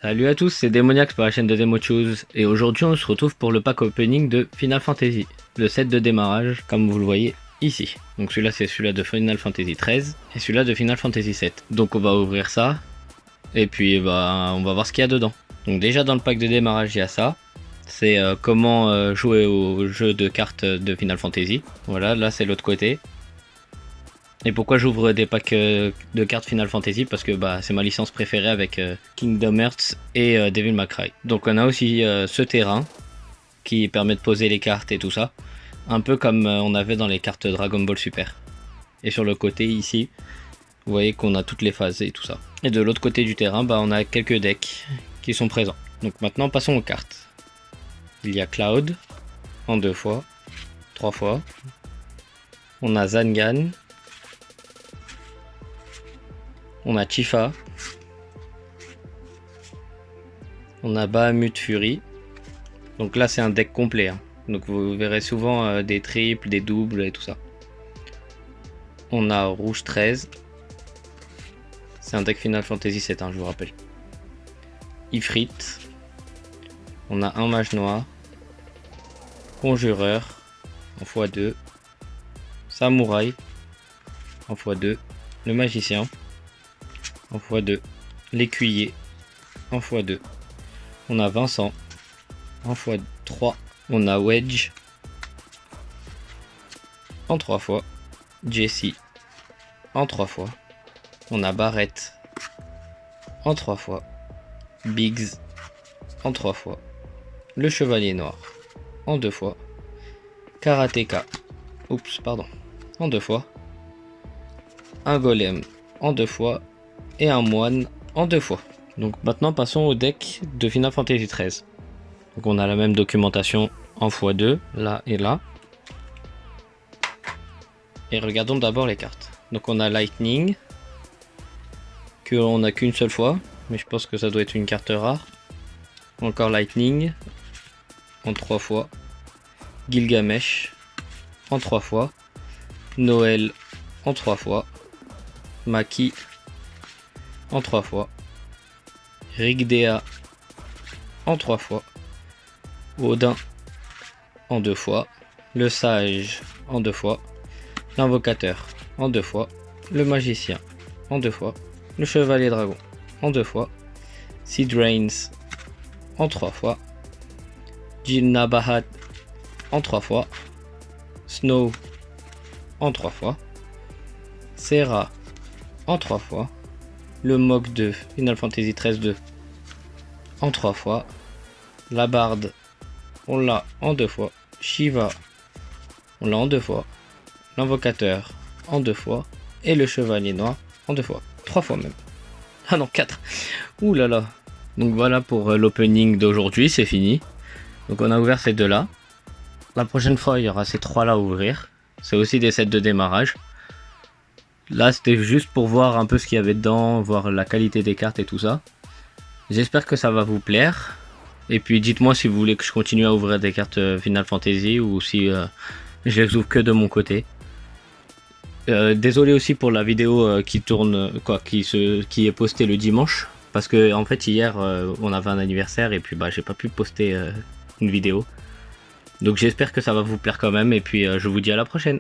Salut à tous, c'est Demoniax pour la chaîne de DemoChoose et aujourd'hui on se retrouve pour le pack opening de Final Fantasy, le set de démarrage comme vous le voyez ici. Donc celui-là c'est celui-là de Final Fantasy XIII et celui-là de Final Fantasy VII. Donc on va ouvrir ça et puis on va voir ce qu'il y a dedans. Donc déjà dans le pack de démarrage il y a ça, c'est comment jouer au jeu de cartes de Final Fantasy. Voilà, là c'est l'autre côté. Et pourquoi j'ouvre des packs de cartes Final Fantasy? Parce que c'est ma licence préférée avec Kingdom Hearts et Devil May Cry. Donc on a aussi ce terrain qui permet de poser les cartes et tout ça. Un peu comme on avait dans les cartes Dragon Ball Super. Et sur le côté ici, vous voyez qu'on a toutes les phases et tout ça. Et de l'autre côté du terrain, on a quelques decks qui sont présents. Donc maintenant passons aux cartes. Il y a Cloud en 2 fois, 3 fois. On a Zangan. On a Tifa, on a Bahamut Fury, donc là c'est un deck complet, hein. Donc vous verrez souvent des triples, des doubles et tout ça. On a Rouge 13, c'est un deck Final Fantasy 7, je vous rappelle. Ifrit, on a un mage noir, Conjureur en x2, Samouraï en x2, le magicien en x2, l'écuyer en x2, on a Vincent en x3, on a Wedge en 3 fois, Jessie en 3 fois, on a Barrett en 3 fois, Biggs en 3 fois, le chevalier noir en 2 fois, Karateka en 2 fois, un golem en 2 fois, et un moine en 2 fois. Donc maintenant passons au deck de Final Fantasy XIII. Donc on a la même documentation en x2, là et là. Et regardons d'abord les cartes. Donc on a Lightning, que on n'a qu'une seule fois, mais je pense que ça doit être une carte rare. Encore Lightning, en 3 fois. Gilgamesh, en 3 fois. Noël, en 3 fois. Maki, en 3 fois, Rigdea en 3 fois, Odin en 2 fois, le sage en 2 fois, l'invocateur en 2 fois, le magicien en 2 fois, le chevalier dragon en 2 fois, Sidrains en 3 fois, Jinnabahat en 3 fois, Snow en 3 fois, Serra en 3 fois, le Mog de Final Fantasy XIII 2 en 3 fois, la barde on l'a en 2 fois, Shiva on l'a en 2 fois, l'invocateur en 2 fois, et le chevalier noir en 2 fois, 3 fois même. Ah non, 4. Ouh là là. Donc voilà pour l'opening d'aujourd'hui, c'est fini. Donc on a ouvert ces deux là. La prochaine fois il y aura ces 3 là à ouvrir. C'est aussi des sets de démarrage. Là c'était juste pour voir un peu ce qu'il y avait dedans, voir la qualité des cartes et tout ça. J'espère que ça va vous plaire. Et puis dites-moi si vous voulez que je continue à ouvrir des cartes Final Fantasy ou si je les ouvre que de mon côté. Désolé aussi pour la vidéo qui tourne, qui est postée le dimanche. Parce que en fait hier on avait un anniversaire et puis j'ai pas pu poster une vidéo. Donc j'espère que ça va vous plaire quand même et puis je vous dis à la prochaine.